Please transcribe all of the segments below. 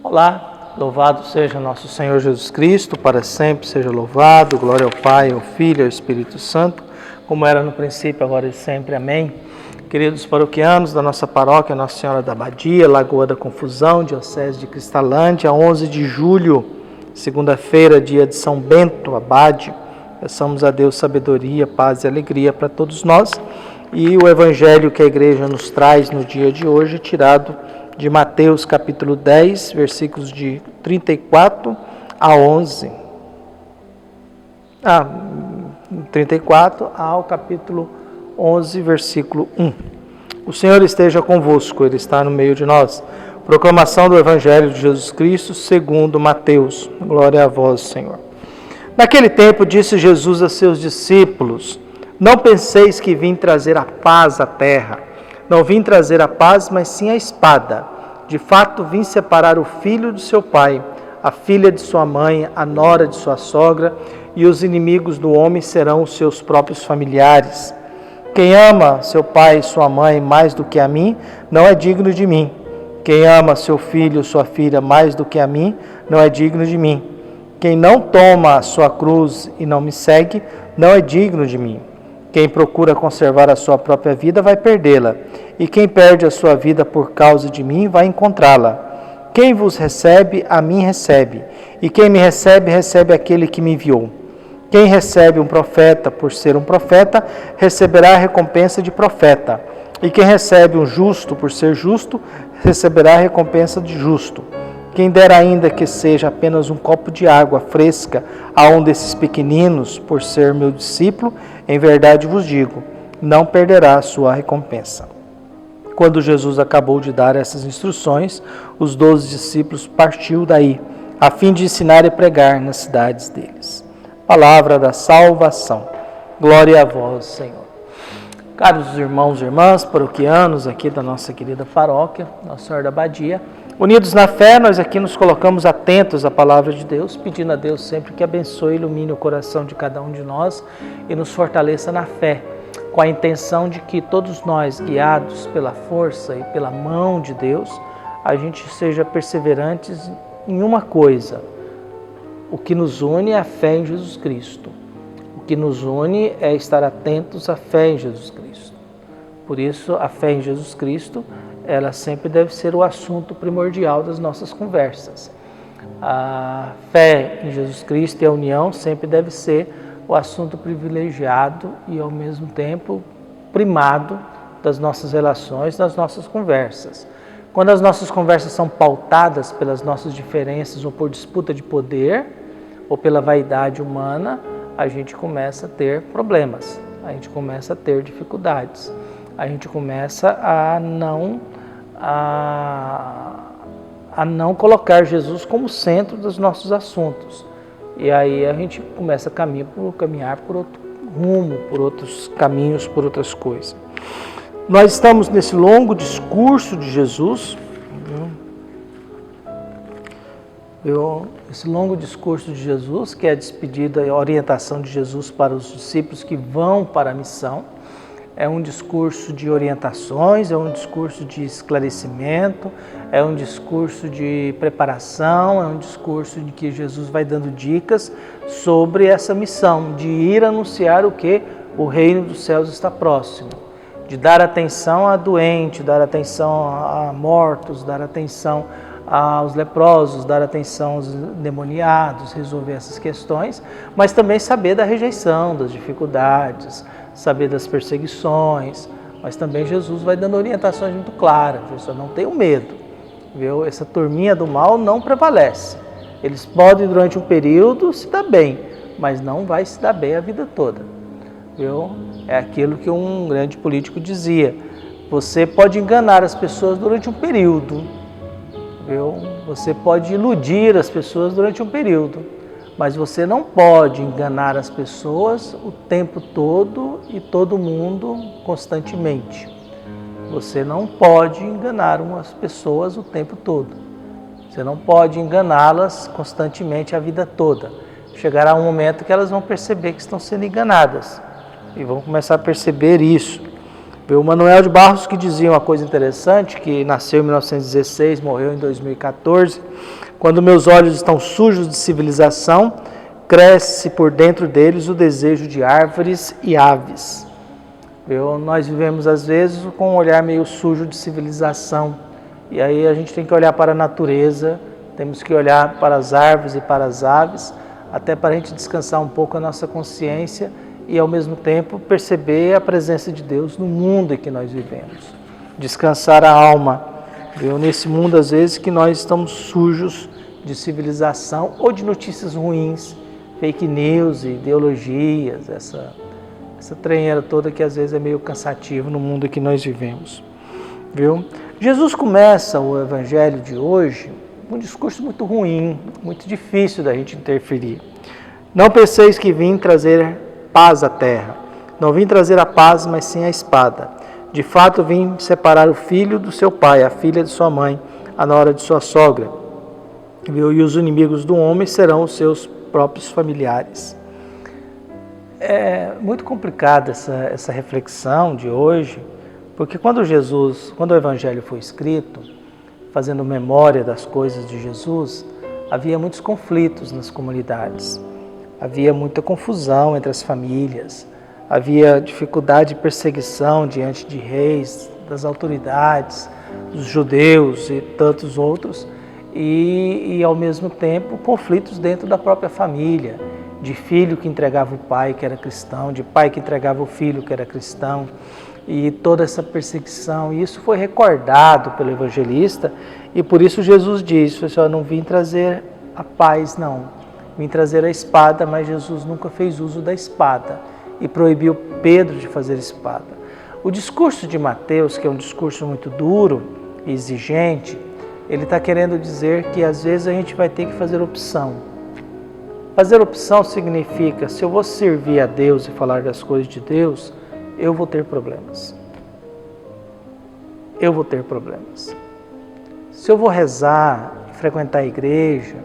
Olá, louvado seja nosso Senhor Jesus Cristo, para sempre seja louvado, glória ao Pai, ao Filho e ao Espírito Santo, como era no princípio, agora e sempre, amém. Queridos paroquianos da nossa paróquia, Nossa Senhora da Abadia, Lagoa da Confusão, Diocese de Cristalândia, 11 de julho, segunda-feira, dia de São Bento, abade, peçamos a Deus sabedoria, paz e alegria para todos nós, e o Evangelho que a Igreja nos traz no dia de hoje, tirado de Mateus capítulo 10, versículos de 34 a 11. 34 ao capítulo 11, versículo 1. O Senhor esteja convosco, Ele está no meio de nós. Proclamação do Evangelho de Jesus Cristo segundo Mateus. Glória a vós, Senhor. Naquele tempo disse Jesus a seus discípulos: não penseis que vim trazer a paz à terra. Não vim trazer a paz, mas sim a espada. De fato, vim separar o filho de seu pai, a filha de sua mãe, a nora de sua sogra, e os inimigos do homem serão os seus próprios familiares. Quem ama seu pai e sua mãe mais do que a mim, não é digno de mim. Quem ama seu filho ou sua filha mais do que a mim, não é digno de mim. Quem não toma a sua cruz e não me segue, não é digno de mim. Quem procura conservar a sua própria vida vai perdê-la, e quem perde a sua vida por causa de mim vai encontrá-la. Quem vos recebe, a mim recebe, e quem me recebe, recebe aquele que me enviou. Quem recebe um profeta por ser um profeta, receberá a recompensa de profeta, e quem recebe um justo por ser justo, receberá a recompensa de justo. Quem der ainda que seja apenas um copo de água fresca a um desses pequeninos, por ser meu discípulo, em verdade vos digo, não perderá a sua recompensa. Quando Jesus acabou de dar essas instruções, os 12 discípulos partiu daí, a fim de ensinar e pregar nas cidades deles. Palavra da salvação. Glória a vós, Senhor. Caros irmãos e irmãs, paroquianos aqui da nossa querida paróquia, Nossa Senhora da Abadia, unidos na fé, nós aqui nos colocamos atentos à palavra de Deus, pedindo a Deus sempre que abençoe e ilumine o coração de cada um de nós e nos fortaleça na fé, com a intenção de que todos nós, guiados pela força e pela mão de Deus, a gente seja perseverantes em uma coisa: o que nos une é a fé em Jesus Cristo. O que nos une é estar atentos à fé em Jesus Cristo. Por isso, a fé em Jesus Cristo, ela sempre deve ser o assunto primordial das nossas conversas. A fé em Jesus Cristo e a união sempre deve ser o assunto privilegiado e, ao mesmo tempo, primado das nossas relações, das nossas conversas. Quando as nossas conversas são pautadas pelas nossas diferenças ou por disputa de poder ou pela vaidade humana, a gente começa a ter problemas, a gente começa a ter dificuldades, a gente começa a não colocar Jesus como centro dos nossos assuntos. E aí a gente começa a caminhar por outro rumo, por outros caminhos, por outras coisas. Nós estamos nesse longo discurso de Jesus, esse longo discurso de Jesus, que é a despedida e a orientação de Jesus para os discípulos que vão para a missão. É um discurso de orientações, é um discurso de esclarecimento, é um discurso de preparação, é um discurso de que Jesus vai dando dicas sobre essa missão, de ir anunciar o que? O reino dos céus está próximo, de dar atenção a doente, dar atenção a mortos, dar atenção aos leprosos, dar atenção aos endemoniados, resolver essas questões, mas também saber da rejeição, das dificuldades, saber das perseguições, mas também Jesus vai dando orientações muito claras, pessoal, não tenham medo, viu? Essa turminha do mal não prevalece, eles podem durante um período se dar bem, mas não vai se dar bem a vida toda, viu? É aquilo que um grande político dizia, você pode enganar as pessoas durante um período, viu? Você pode iludir as pessoas durante um período, mas você não pode enganar as pessoas o tempo todo e todo mundo constantemente. Você não pode enganar umas pessoas o tempo todo. Você não pode enganá-las constantemente a vida toda. Chegará um momento que elas vão perceber que estão sendo enganadas e vão começar a perceber isso. O Manuel de Barros que dizia uma coisa interessante, que nasceu em 1916, morreu em 2014. Quando meus olhos estão sujos de civilização, cresce por dentro deles o desejo de árvores e aves. Nós vivemos às vezes com um olhar meio sujo de civilização. E aí a gente tem que olhar para a natureza, temos que olhar para as árvores e para as aves, até para a gente descansar um pouco a nossa consciência e ao mesmo tempo perceber a presença de Deus no mundo em que nós vivemos. Descansar a alma, nesse mundo às vezes que nós estamos sujos de civilização ou de notícias ruins, fake news, ideologias, essa trenheira toda que às vezes é meio cansativo no mundo em que nós vivemos. Jesus começa o evangelho de hoje com um discurso muito ruim, muito difícil da gente interferir. Não penseis que vim trazer paz à terra. Não vim trazer a paz, mas sim a espada. De fato, vim separar o filho do seu pai, a filha de sua mãe, a nora de sua sogra. E os inimigos do homem serão os seus próprios familiares. É muito complicada essa reflexão de hoje, porque quando o Evangelho foi escrito, fazendo memória das coisas de Jesus, havia muitos conflitos nas comunidades, havia muita confusão entre as famílias, havia dificuldade e perseguição diante de reis, das autoridades, dos judeus e tantos outros, e ao mesmo tempo conflitos dentro da própria família, de filho que entregava o pai que era cristão, de pai que entregava o filho que era cristão, e toda essa perseguição. E isso foi recordado pelo evangelista, e por isso Jesus diz, não vim trazer a paz não, vim trazer a espada, mas Jesus nunca fez uso da espada e proibiu Pedro de fazer espada. O discurso de Mateus, que é um discurso muito duro e exigente, ele está querendo dizer que às vezes a gente vai ter que fazer opção. Fazer opção significa, se eu vou servir a Deus e falar das coisas de Deus, eu vou ter problemas. Eu vou ter problemas. Se eu vou rezar, frequentar a igreja,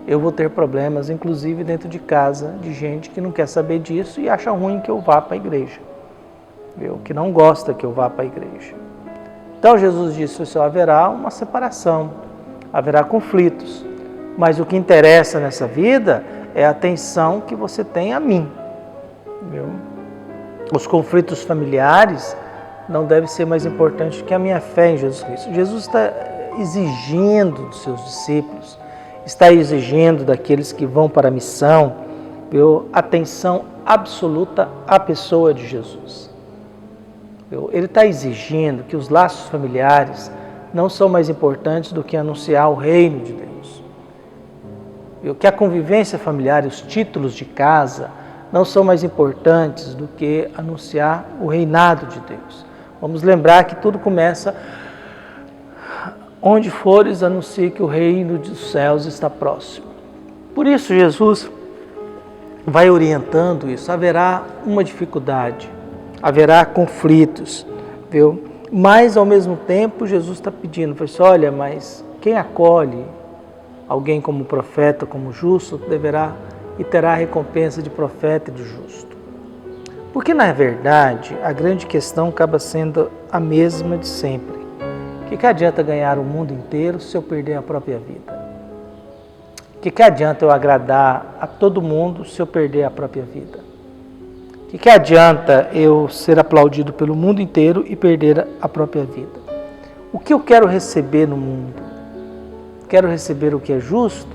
eu vou ter problemas, inclusive dentro de casa, de gente que não quer saber disso e acha ruim que eu vá para a igreja. Que não gosta que eu vá para a igreja. Então Jesus disse, haverá uma separação, haverá conflitos, mas o que interessa nessa vida é a atenção que você tem a mim. Os conflitos familiares não devem ser mais importantes que a minha fé em Jesus Cristo. Jesus está exigindo dos seus discípulos, está exigindo daqueles que vão para a missão, atenção absoluta à pessoa de Jesus. Ele está exigindo que os laços familiares não são mais importantes do que anunciar o reino de Deus. Que a convivência familiar, os títulos de casa, não são mais importantes do que anunciar o reinado de Deus. Vamos lembrar que tudo começa, onde fores, anuncie que o reino dos céus está próximo. Por isso Jesus vai orientando isso. Haverá uma dificuldade, haverá conflitos, mas ao mesmo tempo Jesus está pedindo, olha, mas quem acolhe alguém como profeta, como justo, deverá e terá a recompensa de profeta e de justo. Porque, na verdade, a grande questão acaba sendo a mesma de sempre. O que adianta ganhar o mundo inteiro se eu perder a própria vida? O que adianta eu agradar a todo mundo se eu perder a própria vida? O que adianta eu ser aplaudido pelo mundo inteiro e perder a própria vida? O que eu quero receber no mundo? Quero receber o que é justo?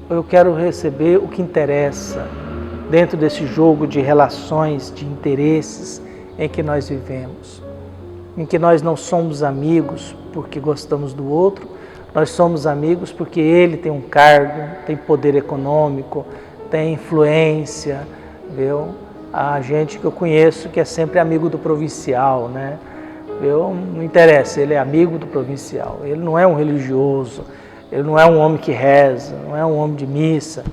Ou eu quero receber o que interessa dentro desse jogo de relações, de interesses em que nós vivemos? Em que nós não somos amigos porque gostamos do outro, nós somos amigos porque ele tem um cargo, tem poder econômico, tem influência, A gente que eu conheço que é sempre amigo do provincial, né? Não interessa, ele é amigo do provincial, ele não é um religioso, ele não é um homem que reza, não é um homem de missa,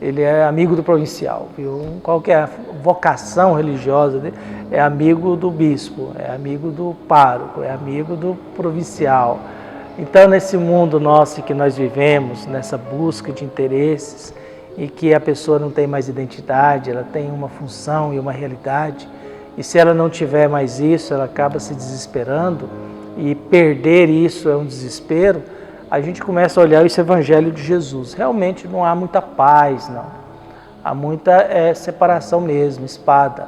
ele é amigo do provincial. Qual que é a vocação religiosa dele? É amigo do bispo, é amigo do pároco, é amigo do provincial. Então, nesse mundo nosso que nós vivemos, nessa busca de interesses, e que a pessoa não tem mais identidade, ela tem uma função e uma realidade, e se ela não tiver mais isso, ela acaba se desesperando, e perder isso é um desespero, a gente começa a olhar esse evangelho de Jesus. Realmente não há muita paz, não. Há muita separação mesmo, espada.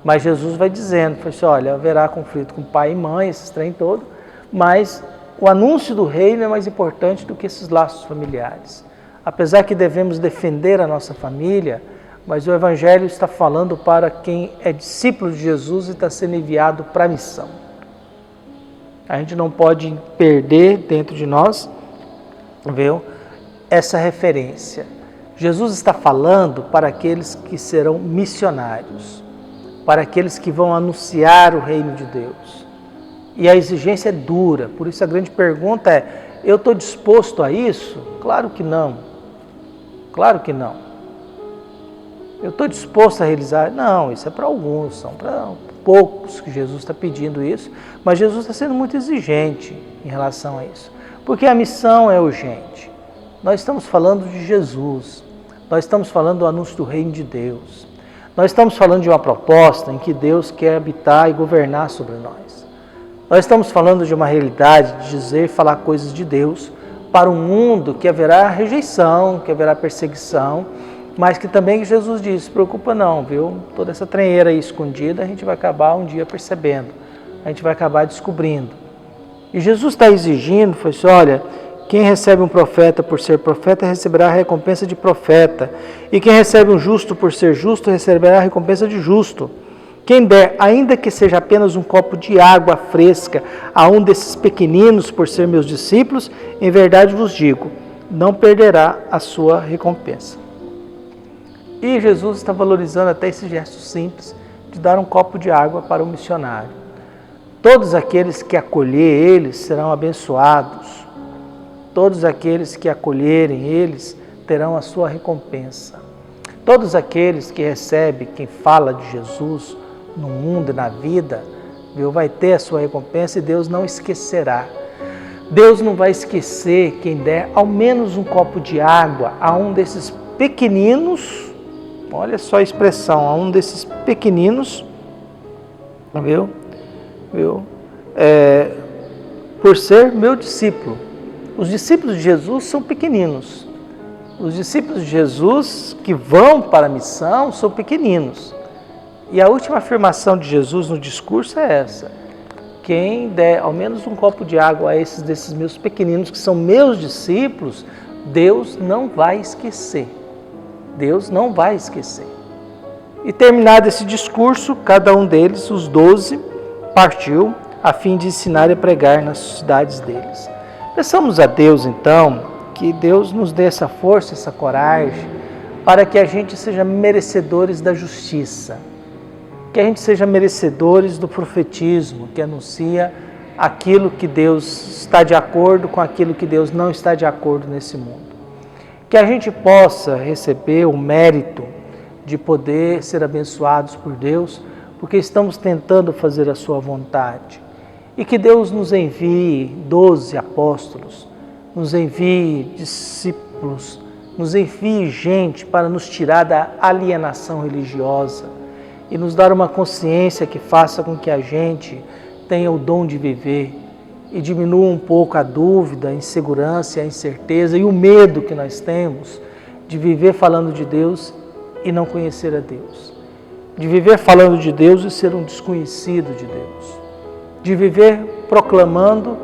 Mas Jesus vai dizendo, assim, olha, haverá conflito com pai e mãe, esses trem todo, mas o anúncio do reino é mais importante do que esses laços familiares. Apesar que devemos defender a nossa família, mas o evangelho está falando para quem é discípulo de Jesus e está sendo enviado para a missão. A gente não pode perder dentro de nós, viu, essa referência. Jesus está falando para aqueles que serão missionários, para aqueles que vão anunciar o reino de Deus. E a exigência é dura, por isso a grande pergunta é, eu estou disposto a isso? Claro que não. Claro que não. Eu estou disposto a realizar? Não, isso é para alguns, são para poucos que Jesus está pedindo isso, mas Jesus está sendo muito exigente em relação a isso, porque a missão é urgente. Nós estamos falando de Jesus, nós estamos falando do anúncio do reino de Deus, nós estamos falando de uma proposta em que Deus quer habitar e governar sobre nós. Nós estamos falando de uma realidade de dizer e falar coisas de Deus para um mundo que haverá rejeição, que haverá perseguição, mas que também Jesus disse, se preocupa não, viu? Toda essa trenheira aí escondida, a gente vai acabar um dia percebendo, a gente vai acabar descobrindo. E Jesus está exigindo, foi assim, olha, quem recebe um profeta por ser profeta, receberá a recompensa de profeta. E quem recebe um justo por ser justo, receberá a recompensa de justo. Quem der, ainda que seja apenas um copo de água fresca, a um desses pequeninos por ser meus discípulos, em verdade vos digo, não perderá a sua recompensa. E Jesus está valorizando até esse gesto simples de dar um copo de água para o missionário. Todos aqueles que acolher eles serão abençoados. Todos aqueles que acolherem eles terão a sua recompensa. Todos aqueles que recebem quem fala de Jesus no mundo e na vida, viu, vai ter a sua recompensa e Deus não esquecerá. Deus não vai esquecer quem der ao menos um copo de água a um desses pequeninos. Olha só a expressão, a um desses pequeninos, viu? Por ser meu discípulo. Os discípulos de Jesus são pequeninos. Os discípulos de Jesus que vão para a missão são pequeninos. E a última afirmação de Jesus no discurso é essa. Quem der ao menos um copo de água a esses desses meus pequeninos, que são meus discípulos, Deus não vai esquecer. Deus não vai esquecer. E terminado esse discurso, cada um deles, os 12, partiu a fim de ensinar e pregar nas cidades deles. Peçamos a Deus, então, que Deus nos dê essa força, essa coragem, para que a gente seja merecedores da justiça, que a gente seja merecedores do profetismo, que anuncia aquilo que Deus está de acordo com aquilo que Deus não está de acordo nesse mundo. Que a gente possa receber o mérito de poder ser abençoados por Deus, porque estamos tentando fazer a sua vontade. E que Deus nos envie 12 apóstolos, nos envie discípulos, nos envie gente para nos tirar da alienação religiosa e nos dar uma consciência que faça com que a gente tenha o dom de viver e diminua um pouco a dúvida, a insegurança, a incerteza e o medo que nós temos de viver falando de Deus e não conhecer a Deus. De viver falando de Deus e ser um desconhecido de Deus. De viver proclamando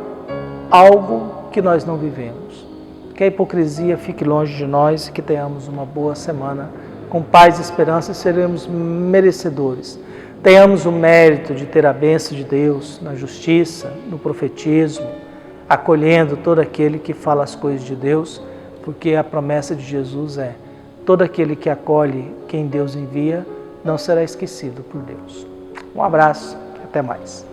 algo que nós não vivemos. Que a hipocrisia fique longe de nós e que tenhamos uma boa semana. Com paz e esperança seremos merecedores. Tenhamos o mérito de ter a bênção de Deus na justiça, no profetismo, acolhendo todo aquele que fala as coisas de Deus, porque a promessa de Jesus é: todo aquele que acolhe quem Deus envia não será esquecido por Deus. Um abraço, até mais.